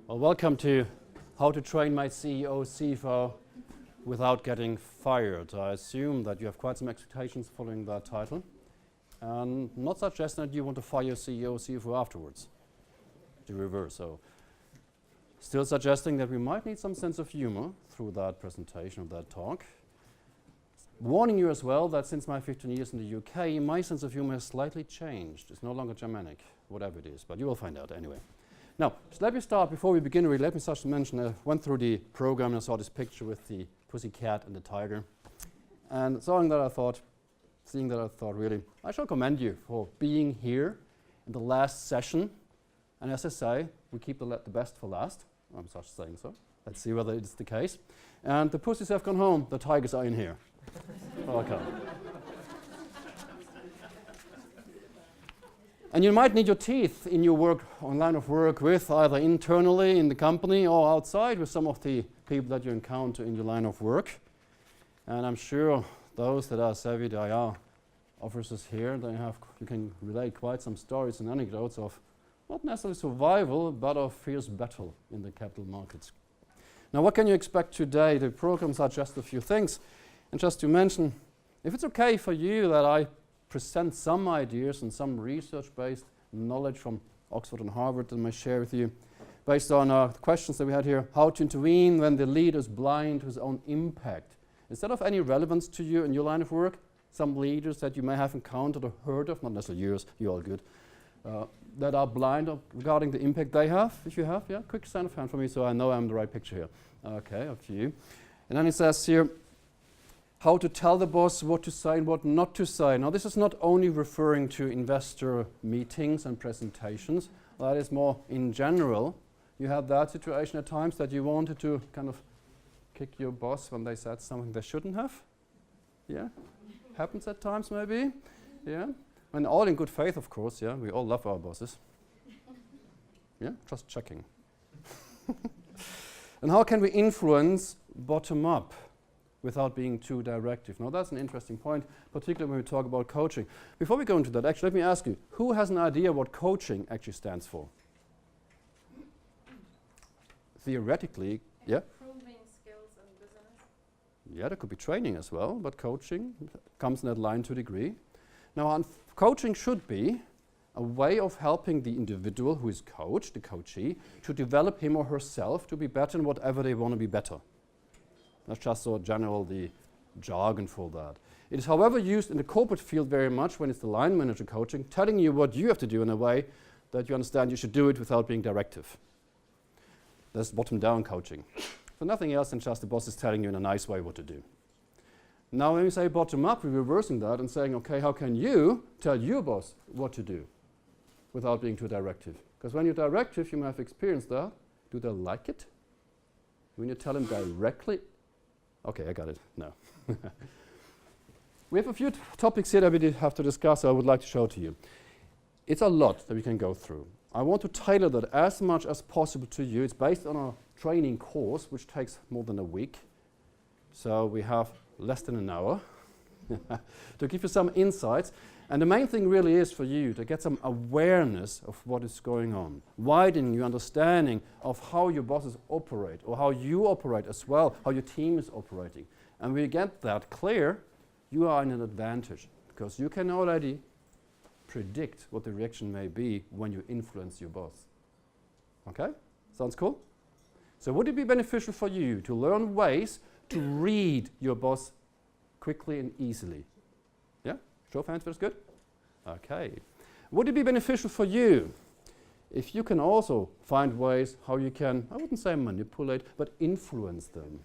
Well, welcome to How to Train My CEO, CFO Without Getting Fired. I assume that you have quite some expectations following that title. And not suggesting that you want to fire your CEO, CFO afterwards. The reverse. So, still suggesting that we might need some sense of humor through that presentation of that talk. Warning you as well that since my 15 years in the UK, my sense of humor has slightly changed. It's no longer Germanic, whatever it is, but you will find out anyway. Now, so let me start, before we begin, really, let me just mention, I went through the program and I saw this picture with the pussycat and the tiger. And seeing that I thought, really, I shall commend you for being here in the last session. And as I say, we keep the best for last. I'm just saying so. Let's see whether it's the case. And the pussies have gone home, the tigers are in here. Okay. And you might need your teeth in your work, on line of work with either internally in the company or outside with some of the people that you encounter in your line of work. And I'm sure those that are savvy IR officers here, you can relate quite some stories and anecdotes of not necessarily survival, but of fierce battle in the capital markets. Now, what can you expect today? The programs are just a few things. And just to mention, if it's okay for you that I present some ideas and some research-based knowledge from Oxford and Harvard that I may share with you, based on the questions that we had here, how to intervene when the leader is blind to his own impact. Is that of any relevance to you in your line of work? Some leaders that you may have encountered or heard of, not necessarily yours, you're all good, that are blind regarding the impact they have? If you have, yeah, quick sign of hand for me so I know I'm the right picture here. Okay, up to you. And then it says here, how to tell the boss what to say and what not to say. Now, this is not only referring to investor meetings and presentations. That is more in general. You had that situation at times that you wanted to kind of kick your boss when they said something they shouldn't have. Yeah? Happens at times, maybe. Yeah? And all in good faith, of course. Yeah? We all love our bosses. Yeah? Just checking. And how can we influence bottom up without being too directive? Now, that's an interesting point, particularly when we talk about coaching. Before we go into that, actually, let me ask you, who has an idea what coaching actually stands for? Theoretically, yeah? Improving skills and business. Yeah, there could be training as well, but coaching comes in that line to a degree. Now, coaching should be a way of helping the individual who is coached, the coachee, to develop him or herself to be better in whatever they want to be better. That's just so general, the jargon for that. It is, however, used in the corporate field very much when it's the line manager coaching, telling you what you have to do in a way that you understand you should do it without being directive. That's bottom-down coaching. So nothing else than just the boss is telling you in a nice way what to do. Now, when we say bottom-up, we're reversing that and saying, okay, how can you tell your boss what to do without being too directive? Because when you're directive, you might have experienced that. Do they like it? When you tell them directly, okay, I got it. No. We have a few topics here that we have to discuss, so I would like to show to you. It's a lot that we can go through. I want to tailor that as much as possible to you. It's based on a training course, which takes more than a week. So we have less than an hour to give you some insights. And the main thing really is for you to get some awareness of what is going on, widen your understanding of how your bosses operate or how you operate as well, how your team is operating. And when you get that clear, you are in an advantage because you can already predict what the reaction may be when you influence your boss. Okay? Sounds cool? So would it be beneficial for you to learn ways to read your boss quickly and easily? Yeah? Show of hands, that's good? Okay. Would it be beneficial for you if you can also find ways how you can, I wouldn't say manipulate, but influence them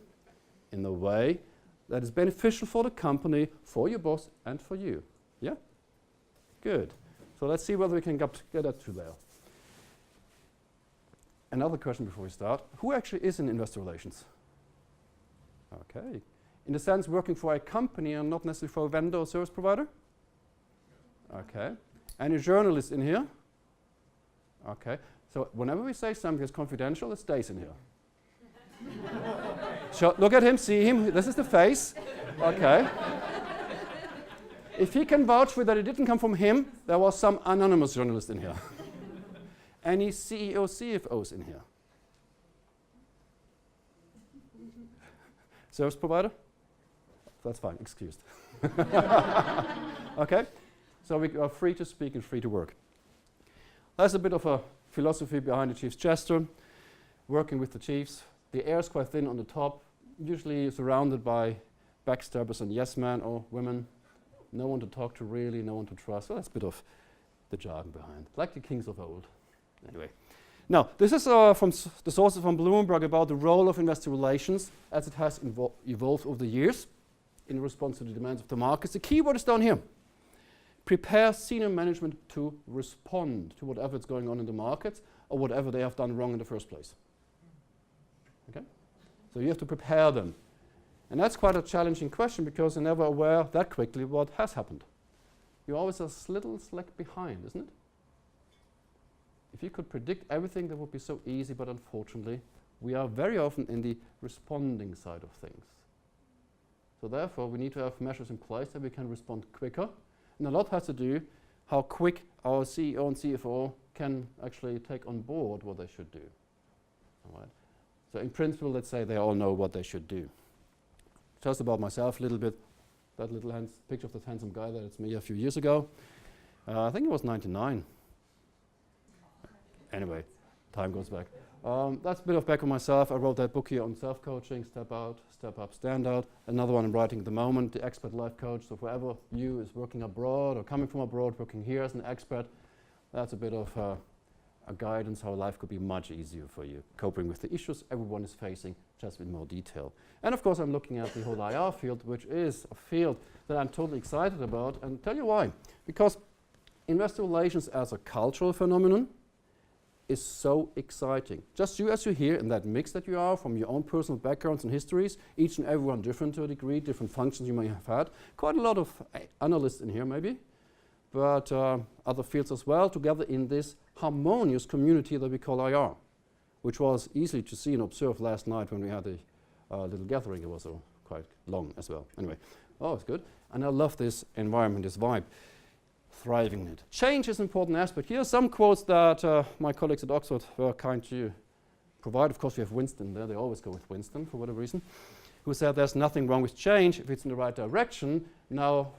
in a way that is beneficial for the company, for your boss, and for you? Yeah? Good. So let's see whether we can get that to there. Another question before we start. Who actually is in investor relations? Okay. In the sense working for a company and not necessarily for a vendor or service provider? Okay. Any journalists in here? Okay. So whenever we say something is confidential, it stays in here. So look at him, see him. This is the face. Okay. If he can vouch for that it didn't come from him, there was some anonymous journalist in here. Any CEO, CFOs in here? Service provider? That's fine, excused. Okay, so we are free to speak and free to work. That's a bit of a philosophy behind the Chief's Jester, working with the chiefs. The air is quite thin on the top, usually surrounded by backstabbers and yes men or women. No one to talk to really, no one to trust. Well, that's a bit of the jargon behind, like the kings of old. Anyway. Now, this is from the sources from Bloomberg about the role of investor relations as it has evolved over the years in response to the demands of the markets. The key word is down here. Prepare senior management to respond to whatever is going on in the markets or whatever they have done wrong in the first place. Okay? So you have to prepare them. And that's quite a challenging question because you're never aware that quickly what has happened. You're always a little slack behind, isn't it? If you could predict everything, that would be so easy, but unfortunately, we are very often in the responding side of things. So therefore, we need to have measures in place that we can respond quicker. And a lot has to do how quick our CEO and CFO can actually take on board what they should do. All right? So in principle, let's say they all know what they should do. Just about myself a little bit. That little picture of that handsome guy there, it's me a few years ago. I think it was 99. Anyway, time goes back. That's a bit of back on myself. I wrote that book here on self-coaching, Step Out, Step Up, Stand Out. Another one I'm writing at the moment, The Expert Life Coach. So whoever you is working abroad or coming from abroad, working here as an expert, that's a bit of a guidance how life could be much easier for you, coping with the issues everyone is facing, just in more detail. And of course, I'm looking at the whole IR field, which is a field that I'm totally excited about, and tell you why. Because investor relations as a cultural phenomenon is so exciting. Just you as you hear in that mix that you are from your own personal backgrounds and histories, each and every one different to a degree, different functions you may have had. Quite a lot of analysts in here maybe, but other fields as well, together in this harmonious community that we call IR, which was easy to see and observe last night when we had a little gathering. It was quite long as well. Anyway, oh, it's good. And I love this environment, this vibe. Thriving in it. Change is an important aspect. Here are some quotes that my colleagues at Oxford were kind to provide. Of course, we have Winston there. They always go with Winston for whatever reason, who said there's nothing wrong with change if it's in the right direction. Now,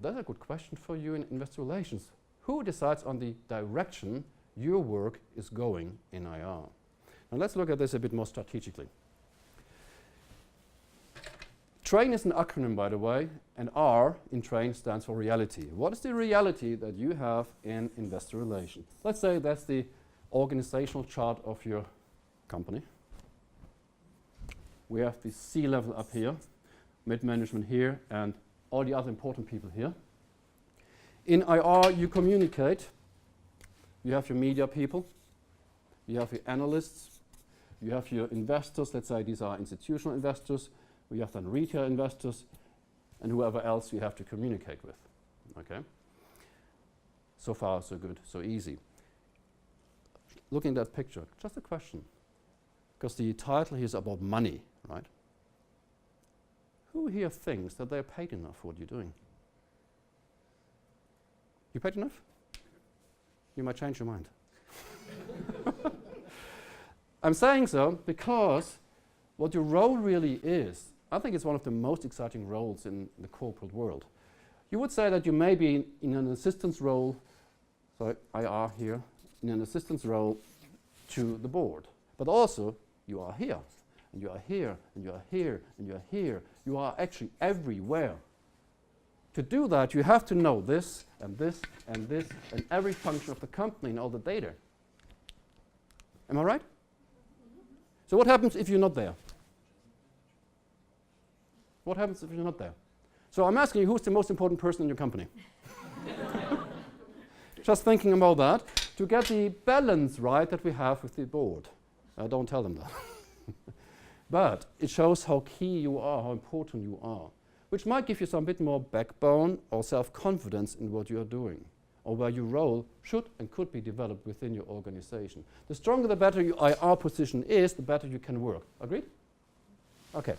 that's a good question for you in investor relations. Who decides on the direction your work is going in IR? Now, let's look at this a bit more strategically. TRAIN is an acronym, by the way, and R in TRAIN stands for reality. What is the reality that you have in investor relations? Let's say that's the organizational chart of your company. We have the C-level up here, mid-management here, and all the other important people here. In IR, you communicate. You have your media people. You have your analysts. You have your investors. Let's say these are institutional investors. We have then retail investors and whoever else you have to communicate with. Okay? So far, so good, so easy. Looking at that picture, just a question. Because the title here is about money, right? Who here thinks that they're paid enough for what you're doing? You paid enough? You might change your mind. I'm saying so because what your role really is, I think it's one of the most exciting roles in the corporate world. You would say that you may be in an assistance role, so IR here, in an assistance role to the board. But also, you are here, and you are here, and you are here, and you are here. You are actually everywhere. To do that, you have to know this, and this, and this, and every function of the company and all the data. Am I right? So what happens if you're not there? What happens if you're not there? So I'm asking you, who's the most important person in your company? Just thinking about that, to get the balance right that we have with the board. Don't tell them that. But it shows how key you are, how important you are, which might give you some bit more backbone or self-confidence in what you are doing, or where your role should and could be developed within your organization. The stronger, the better your IR position is, the better you can work. Agreed? Okay.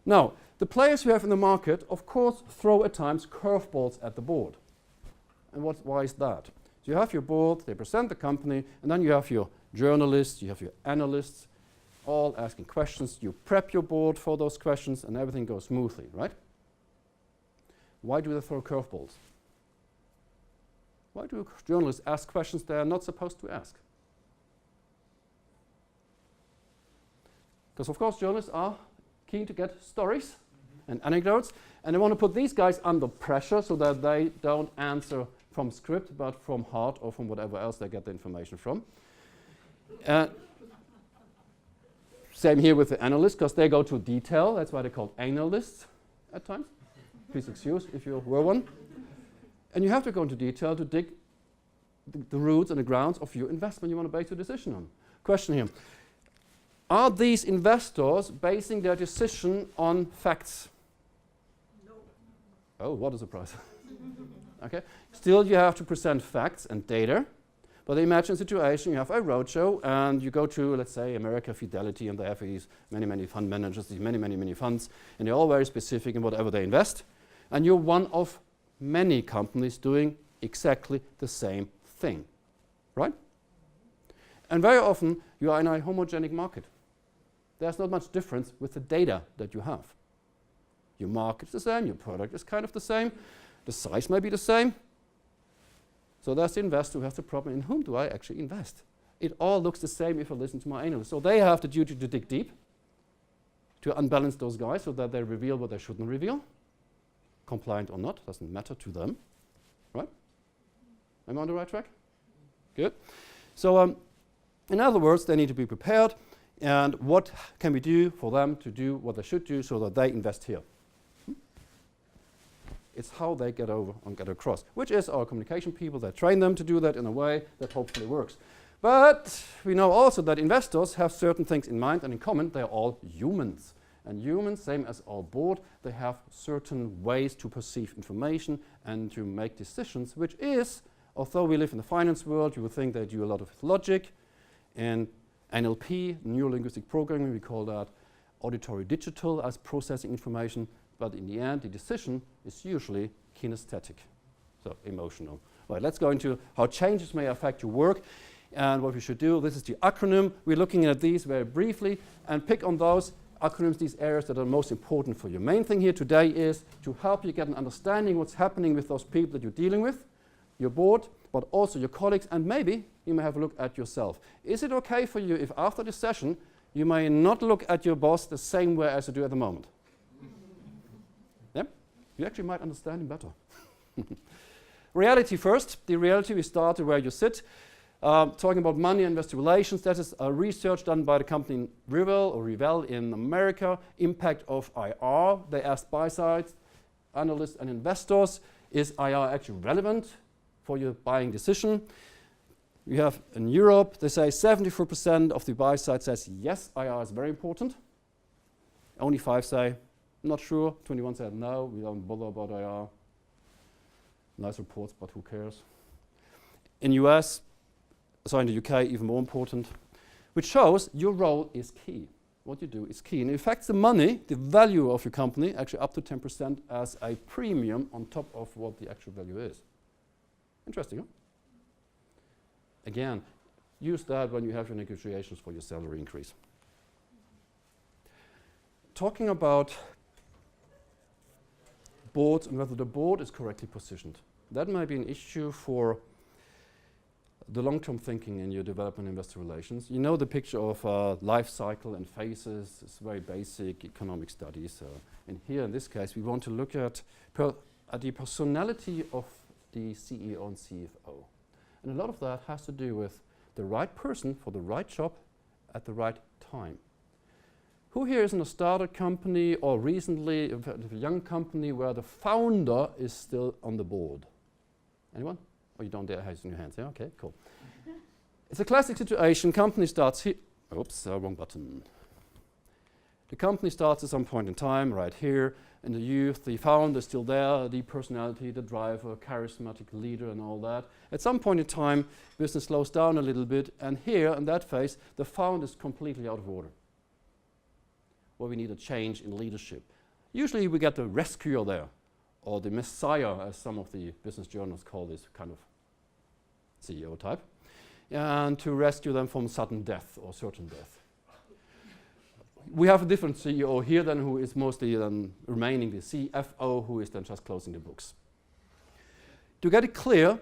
Now, the players you have in the market, of course, throw at times curveballs at the board. And why is that? So you have your board, they present the company, and then you have your journalists, you have your analysts, all asking questions. You prep your board for those questions and everything goes smoothly, right? Why do they throw curveballs? Why do journalists ask questions they are not supposed to ask? Because of course journalists are keen to get stories and anecdotes, and they want to put these guys under pressure so that they don't answer from script but from heart or from whatever else they get the information from. Same here with the analysts, because they go to detail. That's why they're called analysts at times. Please excuse if you were one. And you have to go into detail to dig the roots and the grounds of your investment you want to base your decision on. Question here. Are these investors basing their decision on facts? No. Oh, what a surprise. Okay. Still, you have to present facts and data. But imagine a situation, you have a roadshow and you go to, let's say, America Fidelity, and they have these many fund managers, these many funds, and they're all very specific in whatever they invest. And you're one of many companies doing exactly the same thing, right? And very often you are in a homogenic market. There's not much difference with the data that you have. Your market is the same, your product is kind of the same, the size may be the same. So there's the investor who has the problem, in whom do I actually invest? It all looks the same if I listen to my analyst. So they have the duty to dig deep, to unbalance those guys so that they reveal what they shouldn't reveal. Compliant or not, doesn't matter to them, right? Am I on the right track? Good. So in other words, they need to be prepared, and what can we do for them to do what they should do so that they invest here? It's how they get over and get across, which is our communication people that train them to do that in a way that hopefully works. But we know also that investors have certain things in mind, and in common, they're all humans. And humans, same as our board, they have certain ways to perceive information and to make decisions, which is, although we live in the finance world, you would think they do a lot of logic. In NLP, neuro-linguistic programming, we call that auditory digital as processing information. But in the end, the decision is usually kinesthetic, so emotional. Right, let's go into how changes may affect your work and what we should do. This is the acronym. We're looking at these very briefly and pick on those acronyms, these areas that are most important for you. Main thing here today is to help you get an understanding what's happening with those people that you're dealing with, your board, but also your colleagues, and maybe you may have a look at yourself. Is it okay for you if after this session you may not look at your boss the same way as you do at the moment? You actually might understand him better. Reality first. The reality, we start where you sit. Talking about money and investor relations, that is a research done by the company Rivel in America. Impact of IR. They asked buy-side analysts and investors, is IR actually relevant for your buying decision? You have in Europe, they say 74% of the buy-side says yes, IR is very important. Only 5 say not sure. 21 said no, we don't bother about IR. Nice reports, but who cares? In the UK, even more important, which shows your role is key. What you do is key. And it affects the money, the value of your company, actually up to 10% as a premium on top of what the actual value is. Interesting, huh? Again, use that when you have your negotiations for your salary increase. Talking about boards and whether the board is correctly positioned. That might be an issue for the long-term thinking in your development investor relations. You know the picture of life cycle and phases. It's very basic economic studies. And here in this case, we want to look at the personality of the CEO and CFO. And a lot of that has to do with the right person for the right job at the right time. Who here is in a startup company or recently a young company where the founder is still on the board? Anyone? Oh, you don't dare raise your hands, yeah? Okay, cool. It's a classic situation. Company starts here. Oops, wrong button. The company starts at some point in time, right here, in the youth. The founder is still there, the personality, the driver, charismatic leader and all that. At some point in time, business slows down a little bit, and here, in that phase, the founder is completely out of order. Where we need a change in leadership. Usually we get the rescuer there, or the messiah, as some of the business journals call this kind of CEO type, and to rescue them from sudden death or certain death. we have a different CEO here then who is mostly remaining the CFO, who is then just closing the books. To get it clear,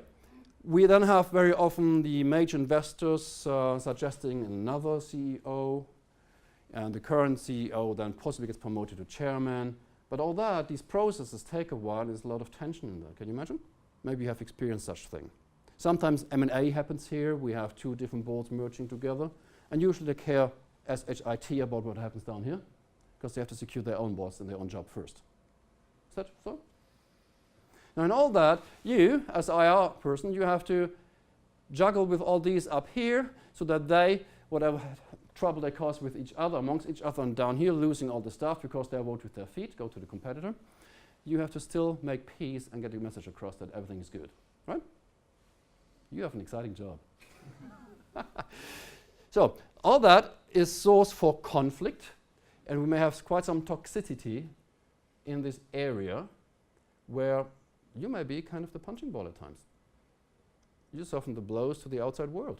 we then have very often the major investors suggesting another CEO, and the current CEO then possibly gets promoted to chairman. But all that, these processes take a while, there's a lot of tension in there. Can you imagine? Maybe you have experienced such thing. Sometimes M&A happens here, we have two different boards merging together, and usually they care SHIT about what happens down here, because they have to secure their own boss and their own job first. Is that so? Now in all that, you, as IR person, you have to juggle with all these up here, so that they, whatever trouble they cause with each other, amongst each other, and down here losing all the stuff because they vote with their feet, go to the competitor, you have to still make peace and get your message across that everything is good, right? You have an exciting job. So all that is source for conflict, and we may have quite some toxicity in this area where you may be kind of the punching ball at times. You soften the blows to the outside world.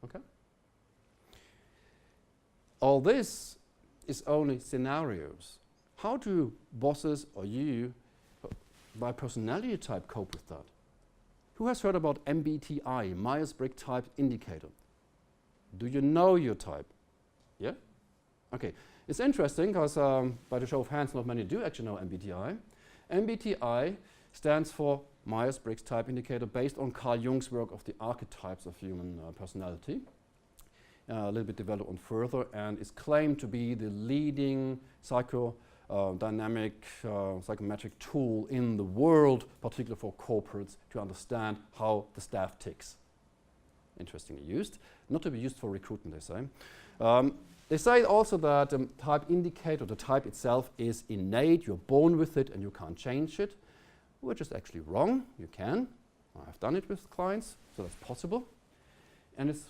Okay? All this is only scenarios. How do bosses or you, by personality type, cope with that? Who has heard about MBTI, Myers-Briggs Type Indicator? Do you know your type? Yeah? Okay. It's interesting because by the show of hands, not many do actually know MBTI. MBTI stands for Myers-Briggs Type Indicator, based on Carl Jung's work of the archetypes of human personality. A little bit developed on further, and is claimed to be the leading psychodynamic, psychometric tool in the world, particularly for corporates, to understand how the staff ticks. Interestingly used. Not to be used for recruitment, they say. They say also that the type indicator, the type itself, is innate. You're born with it and you can't change it, which is actually wrong. You can. I have done it with clients, so that's possible. And it's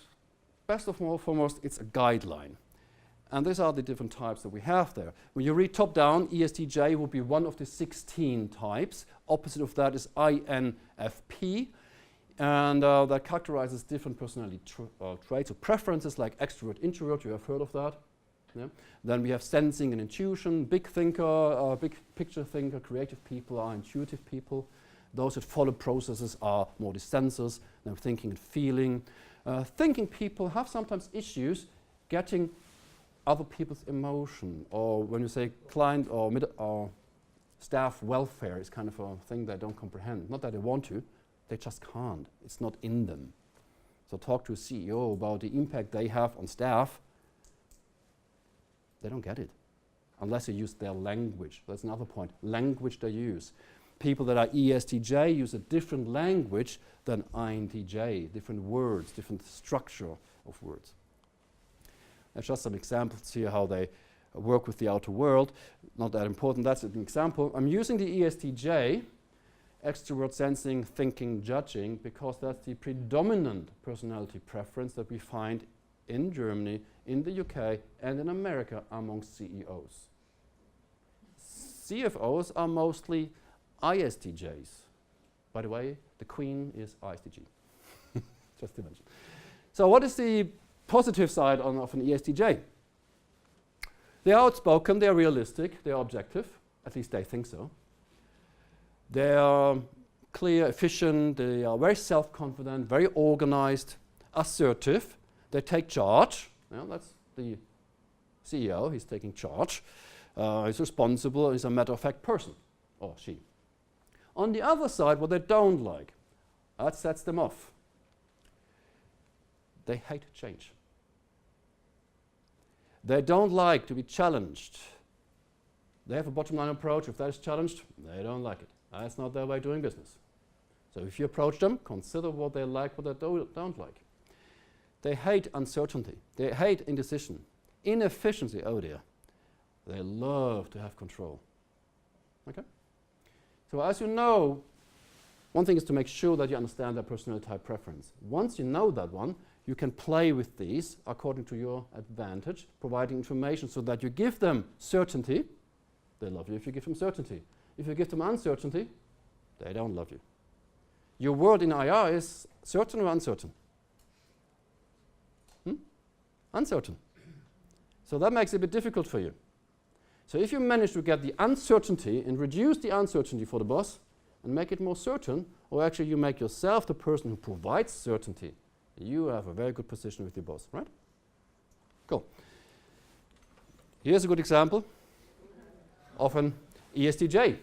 best of all, foremost, it's a guideline. And these are the different types that we have there. When you read top down, ESTJ will be one of the 16 types. Opposite of that is INFP. And that characterizes different personality traits or preferences like extrovert, introvert. You have heard of that. Yeah? Then we have sensing and intuition, big thinker, big picture thinker, creative people are intuitive people. Those that follow processes are more the sensors, then thinking and feeling. Thinking people have sometimes issues getting other people's emotion, or when you say client or staff welfare is kind of a thing they don't comprehend. Not that they want to, they just can't. It's not in them. So talk to a CEO about the impact they have on staff. They don't get it unless you use their language. That's another point. Language they use. People that are ESTJ use a different language than INTJ, different words, different structure of words. There's just some examples here how they work with the outer world. Not that important, that's an example. I'm using the ESTJ, extrovert, sensing, thinking, judging, because that's the predominant personality preference that we find in Germany, in the UK, and in America amongst CEOs. CFOs are mostly ISTJs. By the way, the Queen is ISTJ. Just to mention. So what is the positive side of an ESTJ? They are outspoken, they are realistic, they are objective. At least they think so. They are clear, efficient, they are very self-confident, very organized, assertive. They take charge. Well, that's the CEO, he's taking charge. He's responsible, he's a matter-of-fact person, or she. On the other side, what they don't like, that sets them off. They hate change. They don't like to be challenged. They have a bottom-line approach. If that is challenged, they don't like it. That's not their way of doing business. So if you approach them, consider what they like, what they don't like. They hate uncertainty. They hate indecision. Inefficiency, oh dear. They love to have control. Okay? So as you know, one thing is to make sure that you understand their personality type preference. Once you know that one, you can play with these according to your advantage, providing information so that you give them certainty. They love you if you give them certainty. If you give them uncertainty, they don't love you. Your word in IR is certain or uncertain? Uncertain. So that makes it a bit difficult for you. So if you manage to get the uncertainty and reduce the uncertainty for the boss and make it more certain, or actually you make yourself the person who provides certainty, you have a very good position with your boss, right? Cool. Here's a good example of an ESTJ.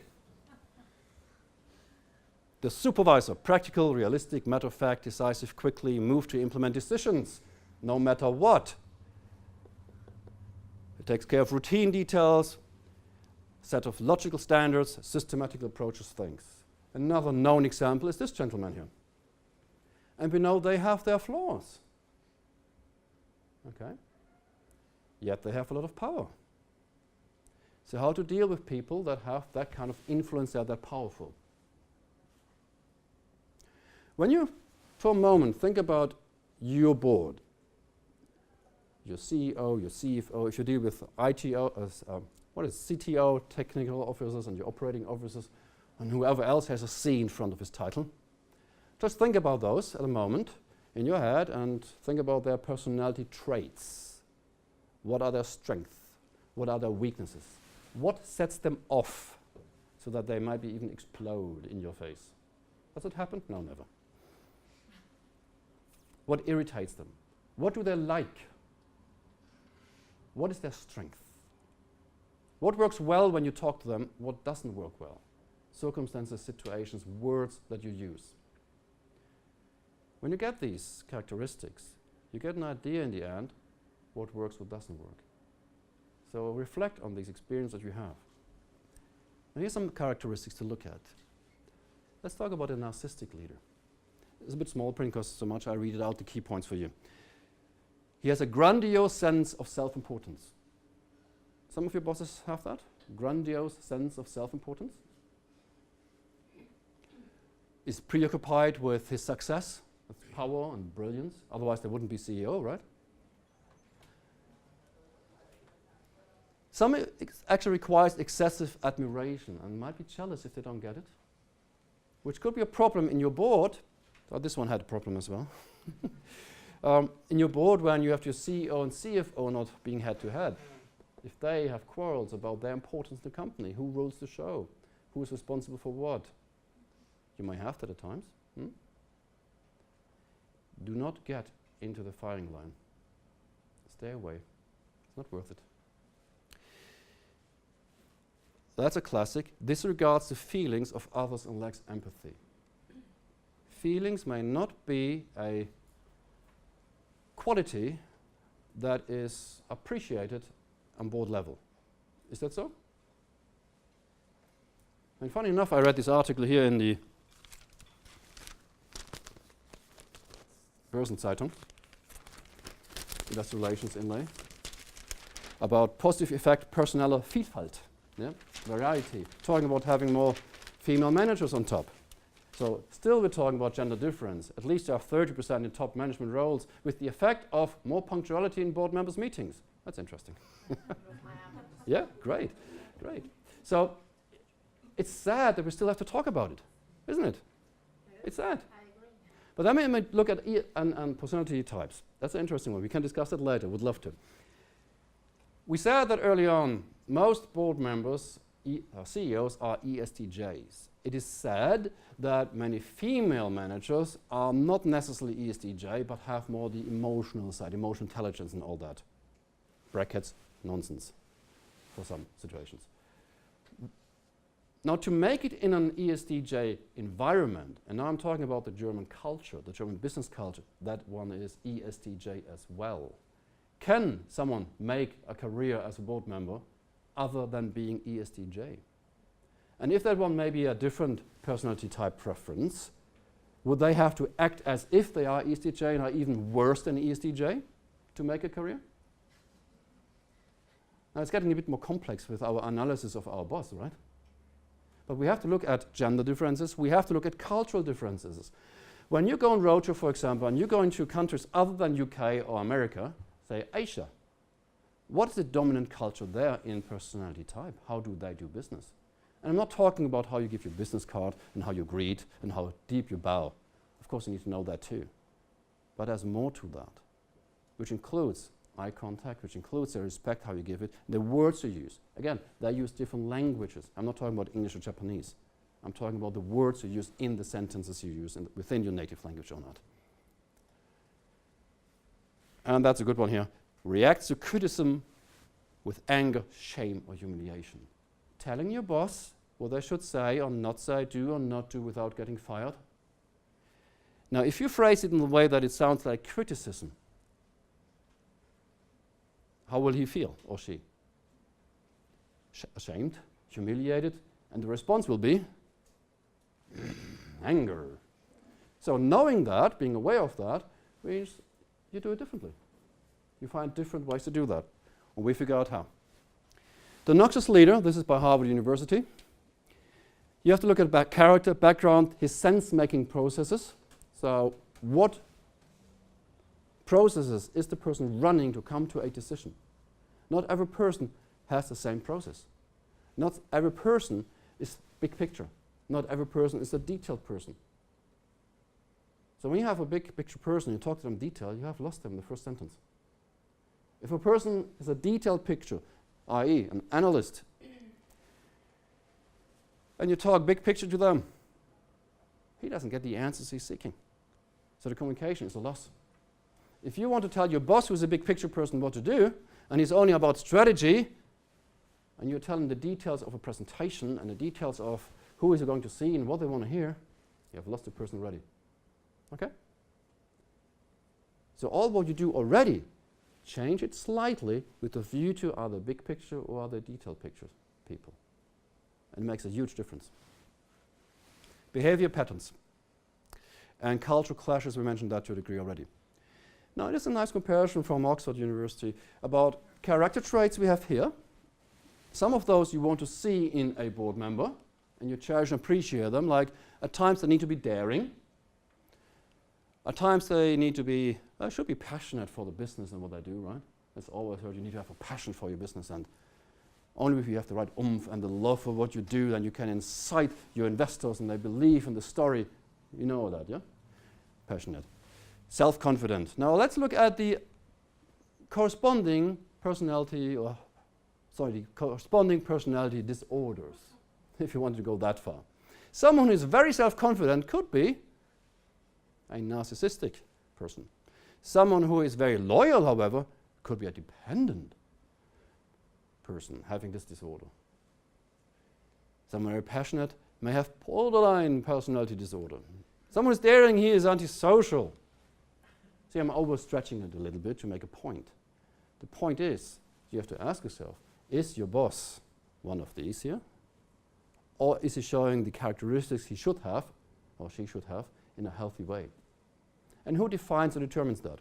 The supervisor, practical, realistic, matter of fact, decisive, quickly, move to implement decisions, no matter what. It takes care of routine details, set of logical standards, systematic approaches things. Another known example is this gentleman here. And we know they have their flaws. Okay? Yet they have a lot of power. So how to deal with people that have that kind of influence, that are that powerful? When you, for a moment, think about your board, your CEO, your CFO, if you deal with CTO, technical officers, and your operating officers, and whoever else has a C in front of his title, just think about those at a moment in your head and think about their personality traits. What are their strengths? What are their weaknesses? What sets them off so that they might be even explode in your face? Does it happen? No, never. What irritates them? What do they like? What is their strength? What works well when you talk to them? What doesn't work well? Circumstances, situations, words that you use. When you get these characteristics, you get an idea in the end what works, what doesn't work. So reflect on these experiences that you have. Now here's some characteristics to look at. Let's talk about a narcissistic leader. It's a bit small print because so much I read it out, the key points for you. He has a grandiose sense of self-importance. Some of your bosses have that? Grandiose sense of self-importance. Is preoccupied with his success, with power and brilliance. Otherwise they wouldn't be CEO, right? Some actually requires excessive admiration and might be jealous if they don't get it, which could be a problem in your board. Oh, this one had a problem as well. In your board, when you have your CEO and CFO not being head-to-head, if they have quarrels about their importance in the company, who rules the show, who is responsible for what, you may have that at times. Do not get into the firing line. Stay away. It's not worth it. That's a classic. Disregards the feelings of others and lacks empathy. Feelings may not be a quality that is appreciated on board level. Is that so? And funny enough, I read this article here in the Börsenzeitung, Industrial Relations inlay, about positive effect personeller Vielfalt, variety, talking about having more female managers on top. So still we're talking about gender difference. At least you have 30% in top management roles with the effect of more punctuality in board members' meetings. That's interesting. Yeah, great, great. So it's sad that we still have to talk about it, isn't it? It's sad. I agree. But then we might look at and personality types. That's an interesting one. We can discuss that later. Would love to. We said that early on, most board members, CEOs, are ESTJs. It is said that many female managers are not necessarily ESTJ, but have more the emotional side, emotional intelligence and all that. Brackets, nonsense for some situations. Now, to make it in an ESTJ environment, and now I'm talking about the German culture, the German business culture, that one is ESTJ as well. Can someone make a career as a board member other than being ESTJ? And if that one may be a different personality type preference, would they have to act as if they are ESTJ and are even worse than ESTJ to make a career? Now it's getting a bit more complex with our analysis of our boss, right? But we have to look at gender differences. We have to look at cultural differences. When you go on roadshow, for example, and you go into countries other than UK or America, say Asia, what is the dominant culture there in personality type? How do they do business? And I'm not talking about how you give your business card and how you greet and how deep you bow. Of course, you need to know that too. But there's more to that, which includes eye contact, which includes the respect, how you give it, the words you use. Again, they use different languages. I'm not talking about English or Japanese. I'm talking about the words you use in the sentences you use within your native language or not. And that's a good one here. Reacts to criticism with anger, shame, or humiliation. Telling your boss what they should say or not say, do or not do without getting fired. Now, if you phrase it in the way that it sounds like criticism, how will he feel, or she? Ashamed, humiliated, and the response will be anger. So knowing that, being aware of that, means you do it differently. You find different ways to do that, and we figure out how. The noxious leader, this is by Harvard University. You have to look at character, background, his sense-making processes. So what processes is the person running to come to a decision? Not every person has the same process. Not every person is big picture. Not every person is a detailed person. So when you have a big picture person, you talk to them in detail, you have lost them in the first sentence. If a person is a detailed picture, i.e. an analyst, and you talk big picture to them, he doesn't get the answers he's seeking. So the communication is a loss. If you want to tell your boss, who's a big picture person, what to do, and he's only about strategy, and you tell him the details of a presentation and the details of who is going to see and what they want to hear, you have lost the person already. Okay? So all what you do already, change it slightly with a view to either big picture or other detailed pictures people. And it makes a huge difference. Behavior patterns. And cultural clashes, we mentioned that to a degree already. Now, it is a nice comparison from Oxford University about character traits we have here. Some of those you want to see in a board member, and you cherish and appreciate them, like at times they need to be daring. At times they need to be, they should be passionate for the business and what they do, right? It's always heard you need to have a passion for your business, and only if you have the right oomph and the love for what you do, then you can incite your investors and they believe in the story. You know that, yeah? Passionate. Self-confident. Now let's look at the corresponding personality disorders, if you want to go that far. Someone who is very self-confident could be a narcissistic person. Someone who is very loyal, however, could be a dependent person having this disorder. Someone very passionate may have borderline personality disorder. Someone who's daring, he is antisocial. See, I'm overstretching it a little bit to make a point. The point is, you have to ask yourself, is your boss one of these here? Or is he showing the characteristics he should have, or she should have, in a healthy way? And who defines or determines that?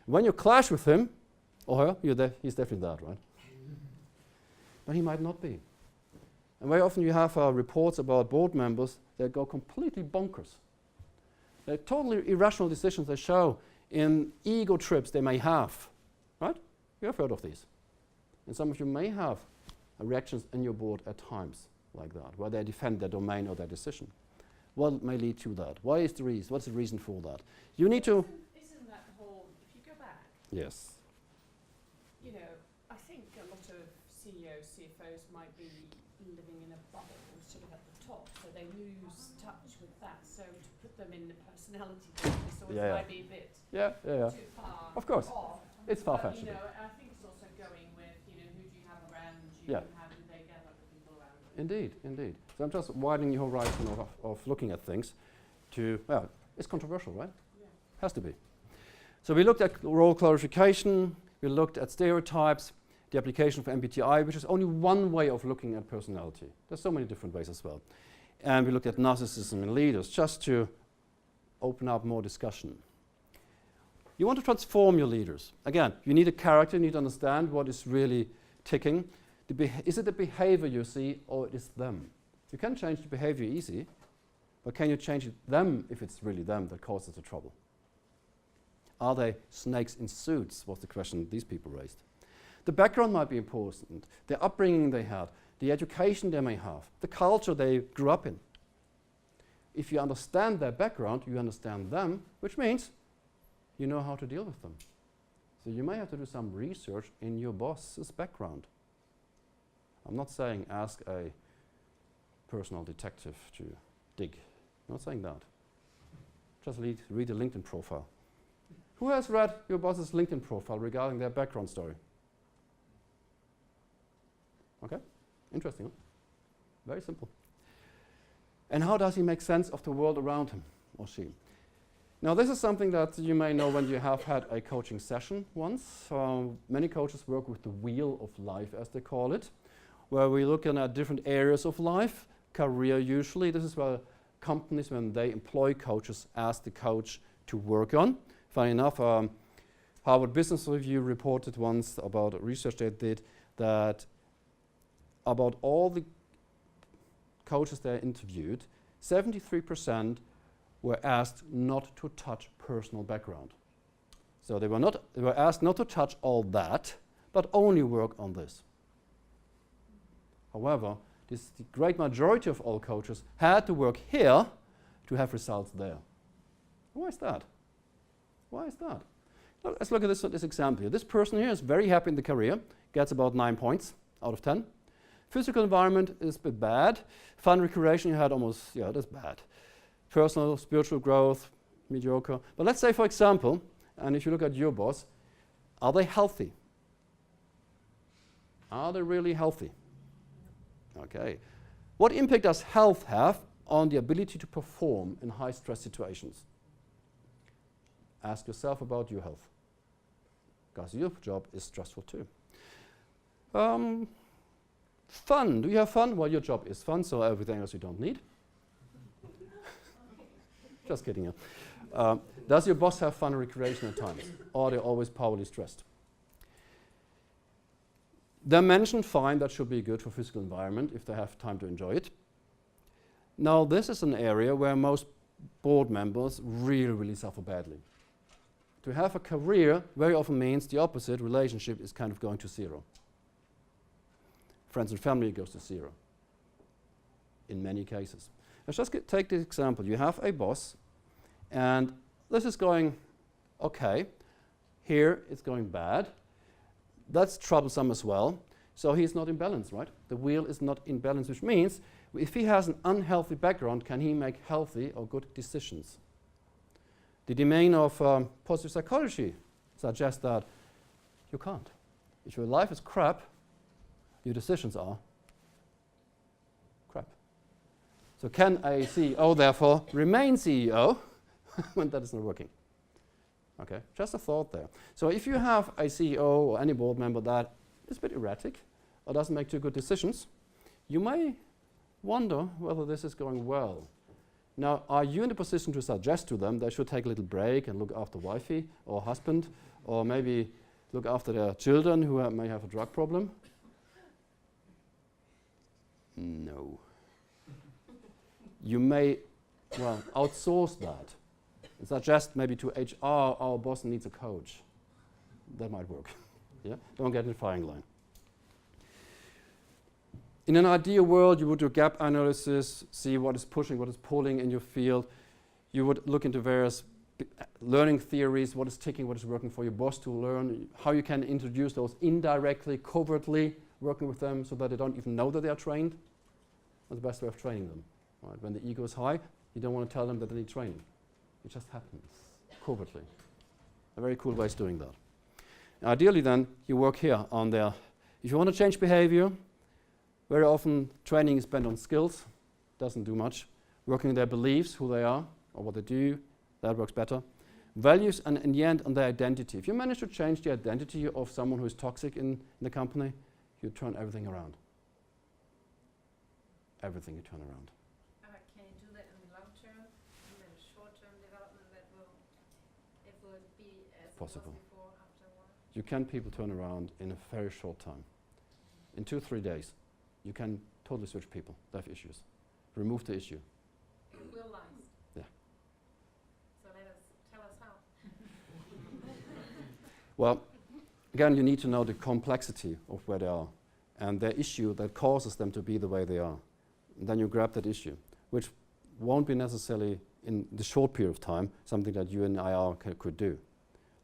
When you clash with him, or her, he's definitely that, right? But he might not be. And very often you have reports about board members that go completely bonkers. They're totally irrational decisions they show in ego trips they may have, right? You have heard of these. And some of you may have reactions in your board at times like that, where they defend their domain or their decision. What may lead to that? Why is the reason? What's the reason for that? You need to... Isn't that the whole, if you go back, Yes. you know, I think a lot of CEOs, CFOs might be living in a bubble sort of at the top, so they lose touch with that. So to put them in the personality business might be a bit too far Of course. off. It's far-fetched. You know, I think it's also going with, you know, who do you have around you Yeah. and how do they get other people around them. Indeed, indeed. So I'm just widening your horizon of looking at things to, well, it's controversial, right? Yeah. Has to be. So we looked at role clarification, we looked at stereotypes, the application of MBTI, which is only one way of looking at personality. There's so many different ways as well. And we looked at narcissism in leaders, just to open up more discussion. You want to transform your leaders. Again, you need a character, you need to understand what is really ticking. Is it the behavior you see, or it is them? You can change the behavior easy, but can you change them if it's really them that causes the trouble? Are they snakes in suits, was the question these people raised. The background might be important, the upbringing they had, the education they may have, the culture they grew up in. If you understand their background, you understand them, which means you know how to deal with them. So you may have to do some research in your boss's background. I'm not saying ask a personal detective to dig. I'm not saying that. Just read a LinkedIn profile. Who has read your boss's LinkedIn profile regarding their background story? Okay, interesting, huh? Very simple. And how does he make sense of the world around him or she? Now this is something that you may know when you have had a coaching session once. Many coaches work with the wheel of life, as they call it, where we're looking at different areas of life, career usually. This is where companies, when they employ coaches, ask the coach to work on. Funny enough, Harvard Business Review reported once about research they did that about all the coaches they interviewed, 73% were asked not to touch personal background. So they were asked not to touch all that, but only work on this. However, the great majority of all coaches had to work here to have results there. Why is that? Why is that? Well, let's look at this example here. This person here is very happy in the career, gets about 9 points out of 10. Physical environment is a bit bad. Fun recreation you had almost, that's bad. Personal, spiritual growth, mediocre. But let's say, for example, and if you look at your boss, are they healthy? Are they really healthy? Okay. What impact does health have on the ability to perform in high-stress situations? Ask yourself about your health, because your job is stressful too. Fun. Do you have fun? Well, your job is fun, so everything else you don't need. Just kidding. Does your boss have fun recreation at times? Or are they always powerly stressed? Dimension, fine, that should be good for physical environment if they have time to enjoy it. Now, this is an area where most board members really suffer badly. To have a career very often means the opposite, relationship is kind of going to zero. Friends and family goes to zero in many cases. Let's just take this example. You have a boss, and this is going okay. Here it's going bad. That's troublesome as well. So he's not in balance, right? The wheel is not in balance, which means if he has an unhealthy background, can he make healthy or good decisions? The domain of positive psychology suggests that you can't. If your life is crap, your decisions are crap. So can a CEO therefore remain CEO when that is not working? Okay, just a thought there. So if you have a CEO or any board member that is a bit erratic or doesn't make too good decisions, you may wonder whether this is going well. Now, are you in a position to suggest to them they should take a little break and look after wifey or husband, or maybe look after their children who may have a drug problem? No. You may, outsource that. And suggest maybe to HR, our boss needs a coach. That might work. Yeah? Don't get in the firing line. In an ideal world, you would do gap analysis, see what is pushing, what is pulling in your field. You would look into various learning theories, what is ticking, what is working for your boss to learn, how you can introduce those indirectly, covertly, working with them so that they don't even know that they are trained. That's the best way of training them. Right? When the ego is high, you don't want to tell them that they need training. It just happens, covertly. A very cool way of doing that. Ideally then, you work here on their, if you want to change behavior, very often training is spent on skills, doesn't do much. Working on their beliefs, who they are, or what they do, that works better. Values, and in the end, on their identity. If you manage to change the identity of someone who is toxic in the company, you turn everything around. Everything you turn around. Can you do that in the long term, and then short-term development that will be as possible. it was before, after a while? You can people turn around in a very short time. In 2-3 days, you can totally switch people that have issues. Remove the issue. Realized. Yeah. So tell us how. Well, again, you need to know the complexity of where they are and their issue that causes them to be the way they are. And then you grab that issue, which won't be necessarily in the short period of time something that you and I could do.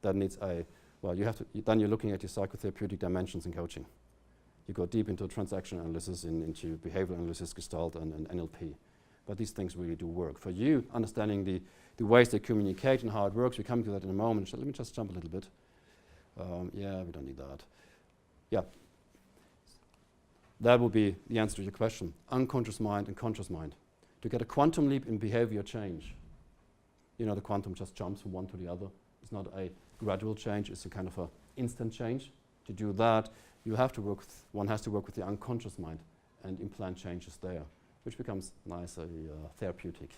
That needs a Well, then you're looking at your psychotherapeutic dimensions in coaching. You go deep into transaction analysis, into behavioral analysis, Gestalt, and NLP. But these things really do work. For you, understanding the ways they communicate and how it works, we come to that in a moment. So let me just jump a little bit. Yeah, we don't need that. Yeah. That will be the answer to your question. Unconscious mind and conscious mind. To get a quantum leap in behavior change. You know, the quantum just jumps from one to the other. It's not a gradual change, it's a kind of an instant change. To do that, one has to work with the unconscious mind and implant changes there, which becomes nicely therapeutic.